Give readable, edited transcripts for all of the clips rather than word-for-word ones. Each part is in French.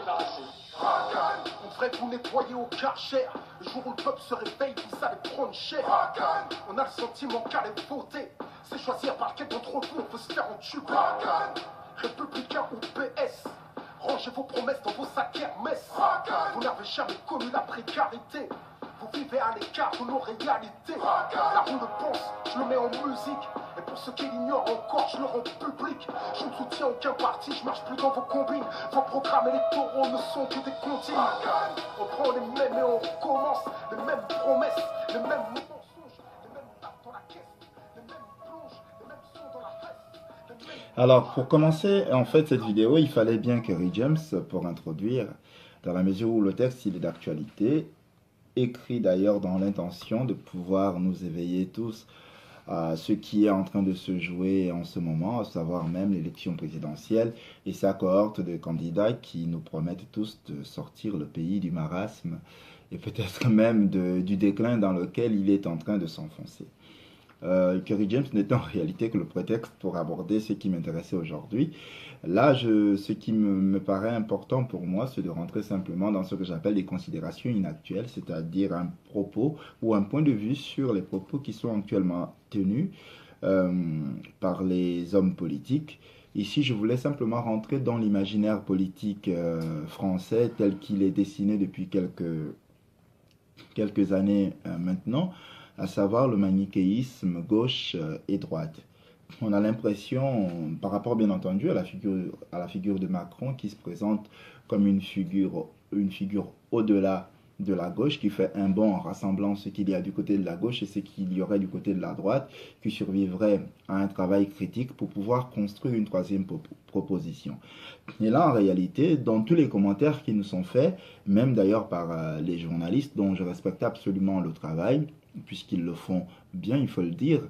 On devrait vous nettoyer au karcher. Le jour où le peuple se réveille, vous allez prendre cher. On a le sentiment qu'aller voter, c'est choisir par quel d'entre vous on peut se faire entuber. Républicain ou PS, rangez vos promesses dans vos sacs Hermès. Vous n'avez jamais connu la précarité. Vous vivez à l'écart de nos réalités. La roue le pense, je le mets en musique. Et pour ceux qui l'ignorent encore, je le rends public. Je ne soutiens aucun parti, je marche plus dans vos combines. Vos programmes électoraux ne sont que des comptines. On prend les mêmes et on recommence. Les mêmes promesses, les mêmes mensonges, les mêmes tapes dans la caisse, les mêmes plonges, les mêmes sons dans la presse. Alors, pour commencer, en fait, cette vidéo, il fallait bien Kerry James pour introduire, dans la mesure où le texte, il est d'actualité, écrit d'ailleurs dans l'intention de pouvoir nous éveiller tous à ce qui est en train de se jouer en ce moment, à savoir même l'élection présidentielle et sa cohorte de candidats qui nous promettent tous de sortir le pays du marasme et peut-être même du déclin dans lequel il est en train de s'enfoncer. Kerry James n'est en réalité que le prétexte pour aborder ce qui m'intéressait aujourd'hui. Là, ce qui me paraît important pour moi, c'est de rentrer simplement dans ce que j'appelle des considérations inactuelles, c'est-à-dire un propos ou un point de vue sur les propos qui sont actuellement tenus par les hommes politiques. Ici, je voulais simplement rentrer dans l'imaginaire politique français tel qu'il est dessiné depuis quelques années maintenant, à savoir le manichéisme gauche et droite. On a l'impression, par rapport bien entendu à la figure de Macron, qui se présente comme une figure au-delà de la gauche, qui fait un bond en rassemblant ce qu'il y a du côté de la gauche et ce qu'il y aurait du côté de la droite, qui survivrait à un travail critique pour pouvoir construire une troisième proposition. Et là, en réalité, dans tous les commentaires qui nous sont faits, même d'ailleurs par les journalistes, dont je respecte absolument le travail, puisqu'ils le font bien, il faut le dire,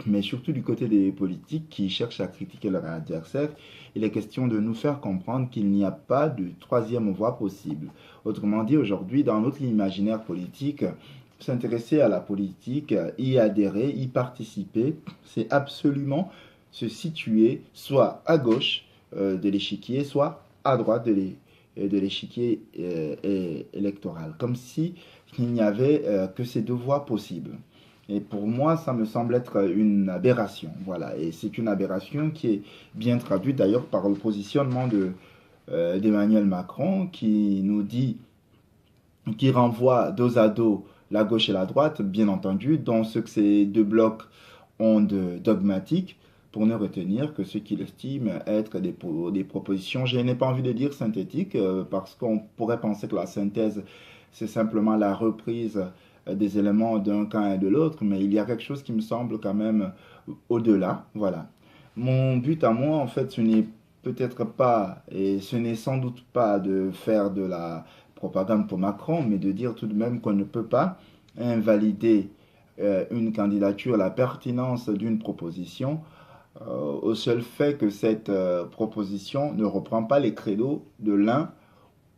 mais surtout du côté des politiques qui cherchent à critiquer leur adversaire, il est question de nous faire comprendre qu'il n'y a pas de troisième voie possible. Autrement dit, aujourd'hui, dans notre imaginaire politique, s'intéresser à la politique, y adhérer, y participer, c'est absolument se situer soit à gauche de l'échiquier, soit à droite de l'échiquier électoral, comme si il n'y avait que ces deux voies possibles. Et pour moi, ça me semble être une aberration. Voilà. Et c'est une aberration qui est bien traduite d'ailleurs par le positionnement d'Emmanuel Macron, qui nous dit, qui renvoie dos à dos la gauche et la droite, bien entendu, dans ce que ces deux blocs ont de dogmatique, pour ne retenir que ce qu'il estime être des propositions, je n'ai pas envie de dire synthétiques, parce qu'on pourrait penser que la synthèse, c'est simplement la reprise des éléments d'un camp et de l'autre, mais il y a quelque chose qui me semble quand même au-delà. Voilà. Mon but à moi, en fait, ce n'est peut-être pas, et ce n'est sans doute pas de faire de la propagande pour Macron, mais de dire tout de même qu'on ne peut pas invalider une candidature, la pertinence d'une proposition, au seul fait que cette proposition ne reprend pas les credos de l'un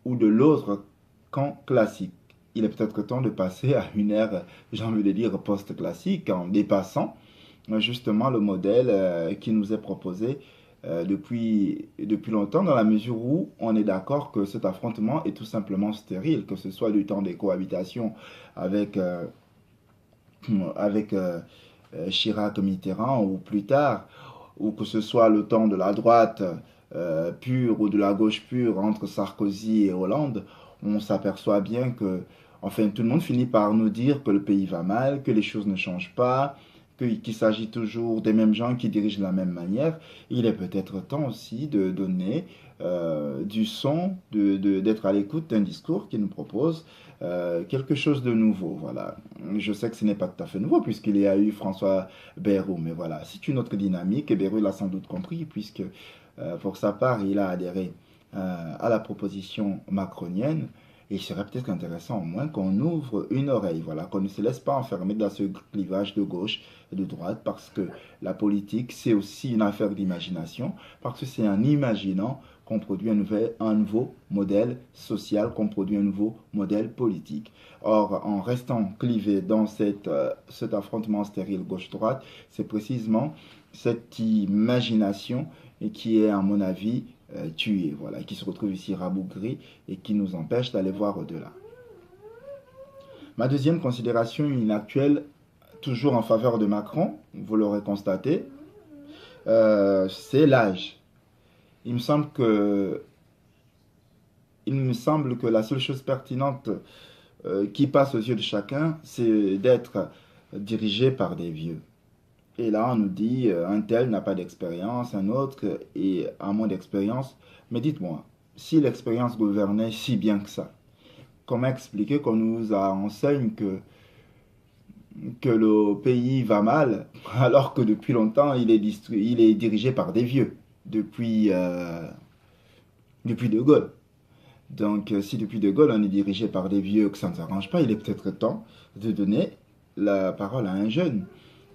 ou de l'autre camp classique. Il est peut-être temps de passer à une ère, j'ai envie de dire, post-classique, en dépassant justement le modèle qui nous est proposé depuis longtemps, dans la mesure où on est d'accord que cet affrontement est tout simplement stérile, que ce soit du temps des cohabitations avec Chirac, Mitterrand ou plus tard, ou que ce soit le temps de la droite pure ou de la gauche pure entre Sarkozy et Hollande, on s'aperçoit bien que, enfin, tout le monde finit par nous dire que le pays va mal, que les choses ne changent pas, qu'il s'agit toujours des mêmes gens qui dirigent de la même manière. Il est peut-être temps aussi de donner du son, d'être à l'écoute d'un discours qui nous propose quelque chose de nouveau. Voilà. Je sais que ce n'est pas tout à fait nouveau puisqu'il y a eu François Bayrou, mais voilà, c'est une autre dynamique et Bayrou l'a sans doute compris puisque pour sa part, il a adhéré à la proposition macronienne. Et il serait peut-être intéressant au moins qu'on ouvre une oreille, voilà, qu'on ne se laisse pas enfermer dans ce clivage de gauche et de droite, parce que la politique, c'est aussi une affaire d'imagination, parce que c'est en imaginant qu'on produit un nouveau modèle social, qu'on produit un nouveau modèle politique. Or, en restant clivé dans cet affrontement stérile gauche-droite, c'est précisément cette imagination qui est, à mon avis, tués, voilà, qui se retrouvent ici rabougris et qui nous empêchent d'aller voir au-delà. Ma deuxième considération inactuelle, toujours en faveur de Macron, vous l'aurez constaté, c'est l'âge. Il me semble que la seule chose pertinente qui passe aux yeux de chacun, c'est d'être dirigé par des vieux. Et là, on nous dit, un tel n'a pas d'expérience, un autre a moins d'expérience. Mais dites-moi, si l'expérience gouvernait si bien que ça, comment expliquer qu'on nous enseigne que le pays va mal, alors que depuis longtemps, il est dirigé par des vieux, depuis De Gaulle. Donc, si depuis De Gaulle, on est dirigé par des vieux, que ça ne s'arrange pas, il est peut-être temps de donner la parole à un jeune.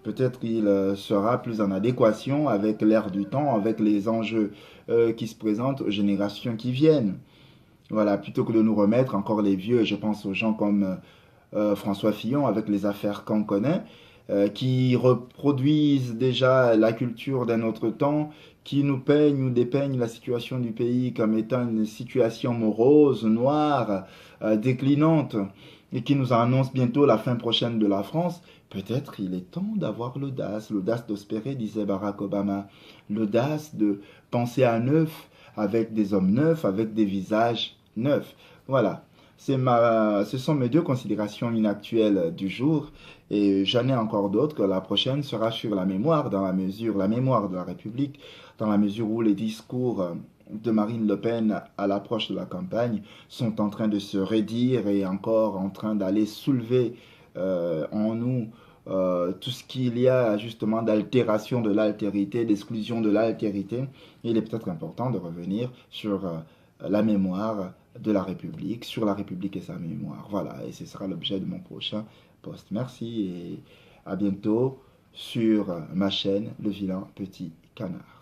Peut-être qu'il sera plus en adéquation avec l'ère du temps, avec les enjeux qui se présentent aux générations qui viennent. Voilà, plutôt que de nous remettre encore les vieux, je pense aux gens comme François Fillon, avec les affaires qu'on connaît, qui reproduisent déjà la culture d'un autre temps, qui nous peignent ou dépeignent la situation du pays comme étant une situation morose, noire, déclinante, et qui nous annoncent bientôt la fin prochaine de la France. Peut-être il est temps d'avoir l'audace d'espérer, disait Barack Obama, l'audace de penser à neuf, avec des hommes neufs, avec des visages neufs. Voilà, ce sont mes deux considérations inactuelles du jour, et j'en ai encore d'autres. La prochaine sera sur la mémoire, la mémoire de la République, dans la mesure où les discours de Marine Le Pen à l'approche de la campagne sont en train de se redire et encore en train d'aller soulever en nous tout ce qu'il y a justement d'altération de l'altérité, d'exclusion de l'altérité. Il est peut-être important de revenir sur la mémoire de la République, sur la République et sa mémoire. Voilà, et ce sera l'objet de mon prochain post. Merci et à bientôt sur ma chaîne Le Vilain Petit Canard.